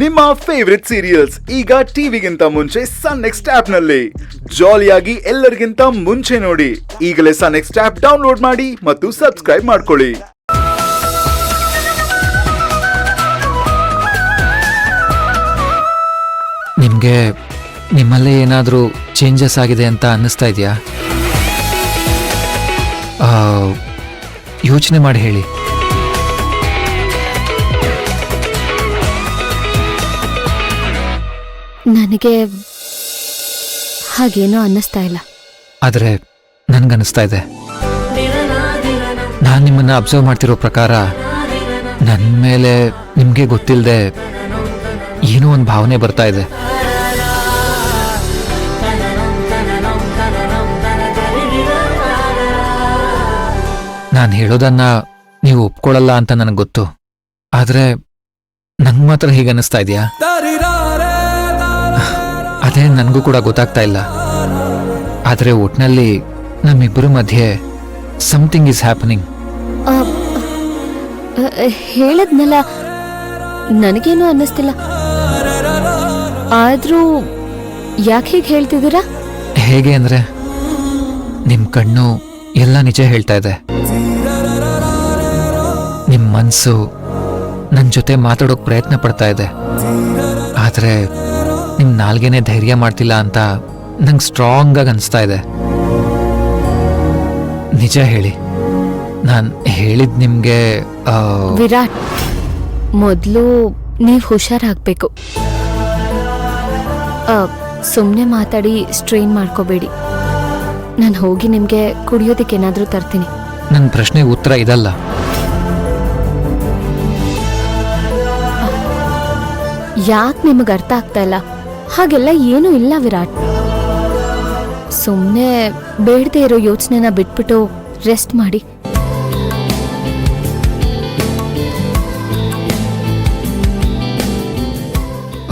ನಿಮ್ಮ favourite serials ಈಗ ಟಿವಿಗಿಂತ ಮುಂಚೆ ಸನ್ ನೆಕ್ಸ್ಟ್ ಆಪ್ ನಲ್ಲಿ ಜಾಲಿಯಾಗಿ ಎಲ್ಲರಿಗಿಂತ ಮುಂಚೆ ನೋಡಿ. ಈಗಲೇ ಸನ್ ನೆಕ್ಸ್ಟ್ ಆಪ್ ಡೌನ್ಲೋಡ್ ಮಾಡಿ ಮತ್ತು ಸಬ್ಸ್ಕ್ರೈಬ್ ಮಾಡ್ಕೊಳ್ಳಿ. ನಿಮಗೆ ನಿಮ್ಮಲ್ಲೇ ಏನಾದರೂ ಚೇಂಜಸ್ ಆಗಿದೆ ಅಂತ ಅನ್ನಿಸ್ತಾ ಇದೆಯಾ? ಯೋಚನೆ ಮಾಡಿ ಹೇಳಿ. ನನಗೆ ಹಾಗೇನೋ ಅನ್ನಿಸ್ತಾ ಇಲ್ಲ. ಆದರೆ ನನಗನ್ನಿಸ್ತಾ ಇದೆ. ನಾನು ನಿಮ್ಮನ್ನು ಅಬ್ಸರ್ವ್ ಮಾಡ್ತಿರೋ ಪ್ರಕಾರ ನನ್ನ ಮೇಲೆ ನಿಮಗೆ ಗೊತ್ತಿಲ್ಲದೆ ಏನೋ ಒಂದು ಭಾವನೆ ಬರ್ತಾ ಇದೆ. ನಾನು ಹೇಳೋದನ್ನ ನೀವು ಒಪ್ಕೊಳ್ಳಲ್ಲ ಅಂತ ನನಗೆ ಗೊತ್ತು. ಆದರೆ ನಂಗೆ ಮಾತ್ರ ಹೀಗೆ ಅನ್ನಿಸ್ತಾ ಇದೆಯಾ? ಅದೇ ನನಗೂ ಕೂಡ ಗೊತ್ತಾಗ್ತಾ ಇಲ್ಲ. ಆದರೆ ಒಟ್ನಲ್ಲಿ ನಮ್ಮಿಬ್ಬರ ಮಧ್ಯೆ ಸಮಥಿಂಗ್ ಈಸ್ ಹ್ಯಾಪನಿಂಗ್. ಹೇಳದ್ನಲ್ಲ, ನನಗೇನು ಅನ್ನಿಸ್ತಿಲ್ಲ. ಆದ್ರೂ ಯಾಕೆ ಹೀಗೆ ಹೇಳ್ತಿದ್ದೀರಾ? ಹೇಗೆ ಅಂದ್ರೆ, ನಿಮ್ಮ ಕಣ್ಣು ಎಲ್ಲ ನಿಜ ಹೇಳ್ತಾ ಇದೆ. ನಿಮ್ಮ ಮನಸ್ಸು ನನ್ನ ಜೊತೆ ಮಾತಾಡೋಕೆ ಪ್ರಯತ್ನ ಪಡ್ತಾ ಇದೆ. ಆದರೆ ನಿಮ್ಮ ನಾಲ್ಗೆನೇ ಧೈರ್ಯ ಮಾಡ್ತಿಲ್ಲ ಅಂತ ನಂಗೆ ಸ್ಟ್ರಾಂಗ್ ಆಗಿ ಅನಿಸ್ತಾ ಇದೆ. ನಿಜ ಹೇಳಿ, ನಾನು ಹೇಳಿದ್ ನಿಮ್ಗೆ ವಿರಾಟ್, ಮೊದಲು ನೀವು ಹುಷಾರಾಗಬೇಕು. ಸುಮ್ಮನೆ ಮಾತಾಡಿ ಸ್ಟ್ರೈನ್ ಮಾಡ್ಕೋಬೇಡಿ. ನಾನು ಹೋಗಿ ನಿಮಗೆ ಕುಡಿಯೋದಕ್ಕೆ ಏನಾದರೂ ತರ್ತೀನಿ. ನನ್ನ ಪ್ರಶ್ನೆಗೆ ಉತ್ತರ ಇದಲ್ಲ. ಯಾಕೆ ನಿಮಗೆ ಅರ್ಥ ಆಗ್ತಾ ಇಲ್ಲ? ಹಾಗೆಲ್ಲ ಏನೂ ಇಲ್ಲ ವಿರಾಟ್. ಸುಮ್ಮನೆ ಬೇಡದೇ ಇರೋ ಯೋಚನೆನ ಬಿಟ್ಬಿಟ್ಟು ರೆಸ್ಟ್ ಮಾಡಿ.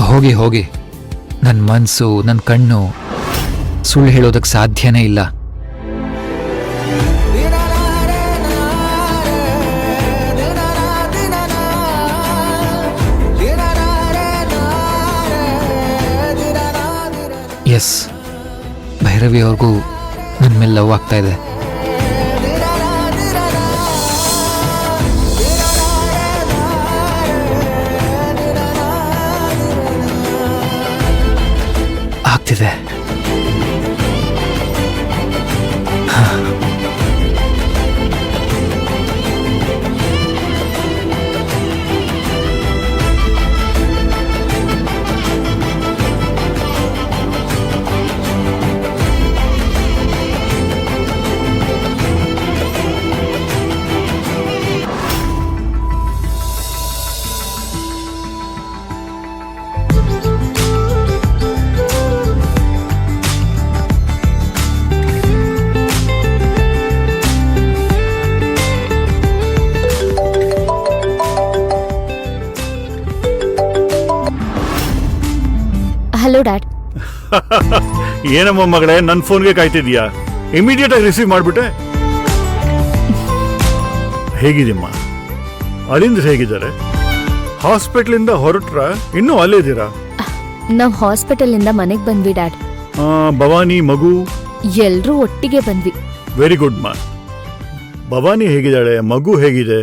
ಹೋಗಿ ಹೋಗಿ, ನನ್ನ ಮನಸ್ಸು ನನ್ನ ಕಣ್ಣು ಸುಳ್ಳು ಹೇಳೋದಕ್ಕೆ ಸಾಧ್ಯನೇ ಇಲ್ಲ. ಎಸ್, ಭೈರವಿ ಅವ್ರಿಗೂ ನನ್ನ ಮೇಲೆ ಲವ್ ಆಗ್ತಾ ಇದೆ. ಆಗ್ತಿದೆ. Hello dad. ಏನಮ್ಮ ಮಗಳೇ, ನನ್ನ ಫೋನ್ಗೆ ಕಾಯ್ತಿದ್ಯಾ? ಇಮಿಡಿಯೇಟ್ ಆಗಿ ರಿಸೀವ್ ಮಾಡ್ಬಿಟ್ಟೆ. ಹೇಗಿದೆಯಮ್ಮ? ಅಲ್ಲಿಂದ ಹೇಗಿದ್ದಾರೆ? ಹಾಸ್ಪಿಟ್ಲಿಂದ ಹೊರಟ್ರ? ಇನ್ನೂ ಅಲ್ಲೇ ಇದ್ದೀರಾ? ನಾವು ಹಾಸ್ಪಿಟಲಿಂದ ಮನೆಗೆ ಬಂದ್ವಿ ಡ್ಯಾಡ್. ಭವಾನಿ, ಮಗು ಎಲ್ರೂ ಒಟ್ಟಿಗೆ ಬಂದ್ವಿ. ವೆರಿ ಗುಡ್ ಮಾ. ಭವಾನಿ ಹೇಗಿದ್ದಾಳೆ? ಮಗು ಹೇಗಿದೆ?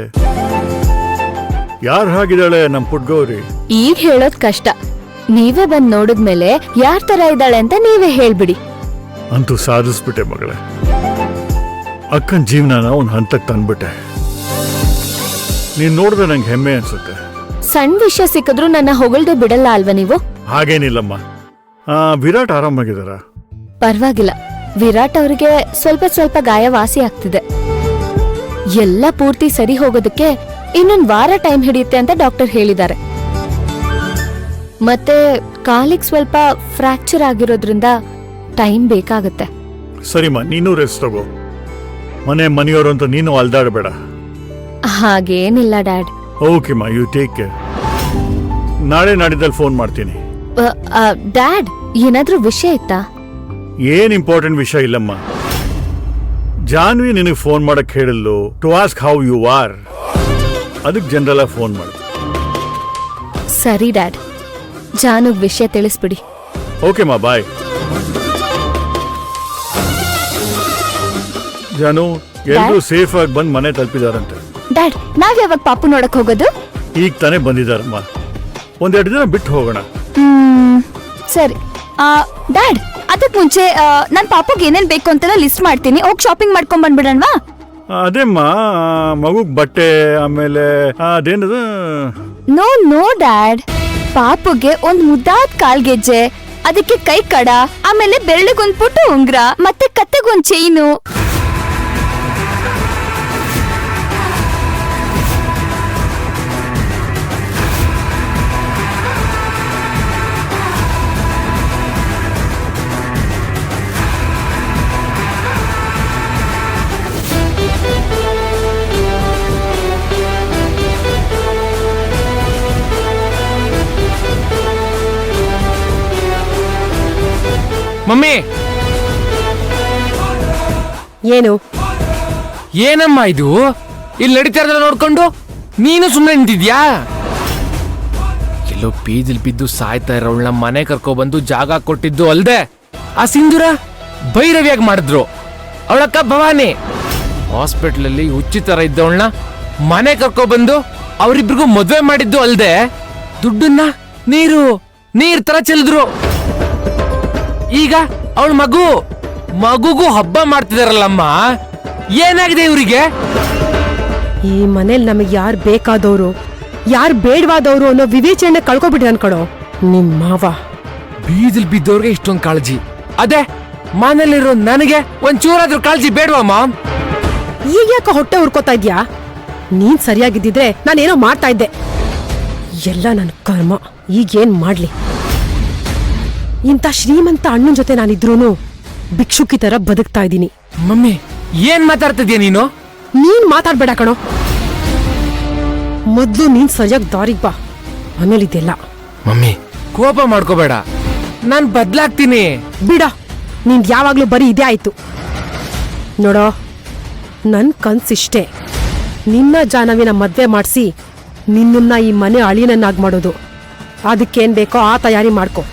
ಯಾರು ಹಾಗಿದ್ದಾಳೆ ನಮ್ಮ ಪುಟ್ಗೌರಿ? ಈಗ ಹೇಳೋದ್ ಕಷ್ಟ. ನೀವೇ ಬಂದ್ ನೋಡಿದ್ಮೇಲೆ ಯಾರ್ ತರ ಇದ್ದಾಳೆ ಅಂತ ನೀವೇ ಹೇಳ್ಬಿಡಿ. ಅಂತೂ ಸಾಧಿಸ್ಬಿಟ್ಟೆ ಮಗಳೇ. ಅಕ್ಕನ ಜೀವನನ ಒಂದು ಹಂತಕ್ಕೆ ತಂದ್ಬಿಟ್ಟೆ. ನೀನ್ ನೋಡಿದ್ರೆ ನಂಗೆ ಹೆಮ್ಮೆ ಅನ್ಸುತ್ತೆ. ಸಣ್ಣ ವಿಷಯ ಸಿಕ್ಕಿದ್ರು ನನ್ನ ಹೊಗಳ್ದೆ ಬಿಡಲ್ಲ ಅಲ್ವಾ ನೀವು? ಹಾಗೇನಿಲ್ಲಮ್ಮ. ವಿರಾಟ್ ಆರಾಮಾಗಿದ್ದಾರ? ಪರವಾಗಿಲ್ಲ. ವಿರಾಟ್ ಅವರಿಗೆ ಸ್ವಲ್ಪ ಸ್ವಲ್ಪ ಗಾಯ ವಾಸಿ ಆಗ್ತಿದೆ. ಎಲ್ಲ ಪೂರ್ತಿ ಸರಿ ಹೋಗೋದಕ್ಕೆ ಇನ್ನೊಂದು ವಾರ ಟೈಮ್ ಹಿಡಿಯುತ್ತೆ ಅಂತ ಡಾಕ್ಟರ್ ಹೇಳಿದ್ದಾರೆ. ಮತ್ತೆ ಕಾಲಿಗೆ ಸ್ವಲ್ಪ ಫ್ರಾಕ್ಚರ್ ಆಗಿರೋದ್ರಿಂದ ಟೈಮ್ ಬೇಕಾಗತ್ತೆ. ಸರಿಮ್ಮ, ನೀನು ರೆಸ್ಟ್ ತಗೋ. ಮನೆಯವರು ಅಂತ ನೀನು ಅಲ್ದಾಡಬೇಡ. ಹಾಗೇನಿಲ್ಲ ಡ್ಯಾಡ್. ಓಕೆ ಮಾ, ಯು ಟೇಕ್ ಕೇರ್. ನಾಳೆ ನಾಡಿದ್ದಲ್ಲಿ ಫೋನ್ ಮಾಡ್ತೀನಿ. ಡ್ಯಾಡ್, ಏನಾದ್ರೂ ವಿಷಯ ಇತ್ತಾ? ಏನ್ ಇಂಪಾರ್ಟೆಂಟ್ ವಿಷಯ ಇಲ್ಲಮ್ಮ. ಜಾನ್ವಿ ನಿನಗೆ ಫೋನ್ ಮಾಡಕ್ ಹೇಳಿದ್ಲು, to ask how you are. ಅದಕ್ಕೆ ಜನರಲ್ ಫೋನ್ ಮಾಡು. ಸರಿ ಡ್ಯಾಡ್, ಜಾನುಗ್ ವಿಷಯ ತಿಳಿಸ್ಬಿಡಿ. ಓಕೆ ಮಾ, ಬಾಯ್. ಜಾನು, ಎಲ್ಲರೂ ಸೇಫ್ ಆಗಿ ಬಂದು ಮನೆ ತಲುಪಿದಾರಂತೆ. ಡ್ಯಾಡ್, ನಾವ್ ಯಾವಾಗ ಪಾಪು ನೋಡಕ್ ಹೋಗೋದು? ಈಗ ತಾನೇ ಬಂದಿದಾರಮ್ಮ. ಒಂದೆರಡು ದಿನ ಬಿಟ್ಟು ಹೋಗೋಣ. ಸರಿ. ಡ್ಯಾಡ್, ಅದಕ್ ಮುಂಚೆ ನನ್ ಪಾಪುಗ್ ಏನೇನ್ ಬೇಕು ಅಂತೆಲ್ಲ ಲಿಸ್ಟ್ ಮಾಡ್ತೀನಿ. ಹೋಗಿ ಶಾಪಿಂಗ್ ಮಾಡ್ಕೊಂಡ್ ಬಂದ್ಬಿಡಣ್ವಾ? ಅದೇಮ್ಮ, ಮಗುಗ್ ಬಟ್ಟೆ, ಆಮೇಲೆ ಅದೇನದು. ನೋ ನೋ ಡ್ಯಾಡ್, ಪಾಪುಗೆ ಒಂದ್ ಮುದ್ದಾದ್ ಕಾಲ್ಗೆಜ್ಜೆ, ಅದಕ್ಕೆ ಕೈ ಕಡ, ಆಮೇಲೆ ಬೆರಳಿಗೊಂದ್ ಪುಟ್ಟ ಉಂಗ್ರ, ಮತ್ತೆ ಕತ್ತೆಗೊಂದ್ ಚೈನು. ಮಮ್ಮಿ, ಏನು? ಏನಮ್ಮ ಇದು? ಇಲ್ಲಿ ನಡೀತಾ ಇರೋದನ್ನ ನೋಡ್ಕೊಂಡು ನೀನು ಸುಮ್ಮನೆ ನಿಂತಿದ್ಯಾ? ಎಲ್ಲೋ ಬೀದಿಲ್ ಬಿದ್ದು ಸಾಯ್ತಾ ಇರೋಳ್ನ ಮನೆ ಕರ್ಕೊಬಂದು ಜಾಗ ಕೊಟ್ಟಿದ್ದು ಅಲ್ದೆ ಆ ಸಿಂಧೂರ ಭೈರವಿಯಾಗಿ ಮಾಡಿದ್ರು. ಅವಳಕ್ಕ ಭವಾನಿ ಹಾಸ್ಪಿಟ್ಲಲ್ಲಿ ಉಚಿತರ ಇದ್ದವಳನ್ನ ಮನೆ ಕರ್ಕೊಬಂದು ಅವರಿಬ್ರಿಗೂ ಮದ್ವೆ ಮಾಡಿದ್ದು ಅಲ್ದೆ ದುಡ್ಡನ್ನ ನೀರ್ ತರ ಚೆಲ್ಲಿದ್ರು. ಈಗ ಅವಳ ಮಗುಗೂ ಹಬ್ಬ ಮಾಡ್ತಿದಾರಲ್ಲಮ್ಮ. ಏನಾಗಿದೆ ಇವರಿಗೆ? ಈ ಮನೇಲಿ ನಮಗೆ ಯಾರು ಬೇಕಾದವರು ಯಾರು ಬೇಡವಾದವರು ಅನ್ನೋ ವಿವೇಚನೆ ಕಳ್ಕೊಬಿಟ್ರೆ ಅನ್ಕೊಡೋ ನಿಮ್ ಮಾವ. ಬೀದಿಲ್ ಬಿದ್ದವ್ರಿಗೆ ಇಷ್ಟೊಂದು ಕಾಳಜಿ, ಅದೇ ಮನೇಲಿರೋ ನನಗೆ ಒಂಚೂರಾದ್ರೂ ಕಾಳಜಿ ಬೇಡವಮ್ಮ. ಈಗ ಯಾಕೆ ಹೊಟ್ಟೆ ಹುರ್ಕೋತಾ ಇದ್ಯಾ? ನೀನ್ ಸರಿಯಾಗಿದ್ದಿದ್ರೆ ನಾನೇನೋ ಮಾಡ್ತಾ ಇದ್ದೆ. ಎಲ್ಲ ನನ್ನ ಕರ್ಮ. ಈಗೇನ್ ಮಾಡ್ಲಿ? ಇಂಥ ಶ್ರೀಮಂತ ಅಣ್ಣನ ಜೊತೆ ನಾನಿದ್ರೂನು ಭಿಕ್ಷುಕಿ ತರ ಬದುಕ್ತಾ ಇದ್ದೀನಿ. ಮಮ್ಮಿ, ಏನ್ ಮಾತಾಡ್ತಿದ್ಯಾ ನೀನು? ನೀನ್ ಮಾತಾಡ್ಬೇಡ ಕಣೋ. ಮೊದ್ಲು ನೀನ್ ಸರಿಯಾಗಿ ದಾರಿಗ್ ಬಾ, ಆಮೇಲೆ ಇದೆಲ್ಲ. ಮಮ್ಮಿ, ಕೋಪ ಮಾಡ್ಕೋಬೇಡ, ನಾನ್ ಬದ್ಲಾಗ್ತೀನಿ. ಬಿಡ, ನಿನ್ ಯಾವಾಗ್ಲೂ ಬರೀ ಇದೇ ಆಯ್ತು. ನೋಡೋ, ನನ್ ಕನ್ಸಿಷ್ಟೇ, ನಿನ್ನ ಜಾನವಿನ ಮದ್ವೆ ಮಾಡಿಸಿ ನಿನ್ನನ್ನ ಈ ಮನೆ ಅಳಿಯನನ್ನಾಗಿ ಮಾಡೋದು. ಅದಕ್ಕೇನ್ ಬೇಕೋ ಆ ತಯಾರಿ ಮಾಡ್ಕೊ.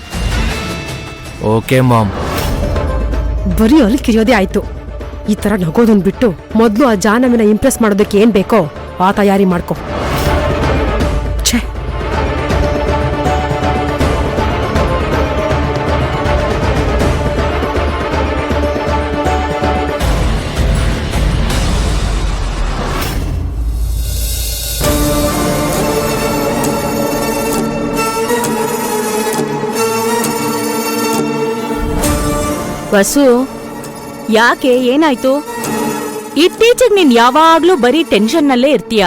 Okay mom. ಬರೀ ಅಲ್ಲಿ ಕಿರಿಯೋದೇ ಆಯ್ತು. ಈ ತರ ನಗೋದನ್ ಬಿಟ್ಟು ಮೊದ್ಲು ಆ ಜಾನವಿನ ಇಂಪ್ರೆಸ್ ಮಾಡೋದಕ್ಕೆ ಏನ್ ಬೇಕೋ ಆ ತಯಾರಿ ಮಾಡ್ಕೊ. ಛೇ, ವಸು, ಯಾಕೆ, ಏನಾಯ್ತು? ಇತ್ತೀಚೆಗೆ ನೀನ್ ಯಾವಾಗ್ಲೂ ಬರೀ ಟೆನ್ಷನ್ನಲ್ಲೇ ಇರ್ತೀಯ.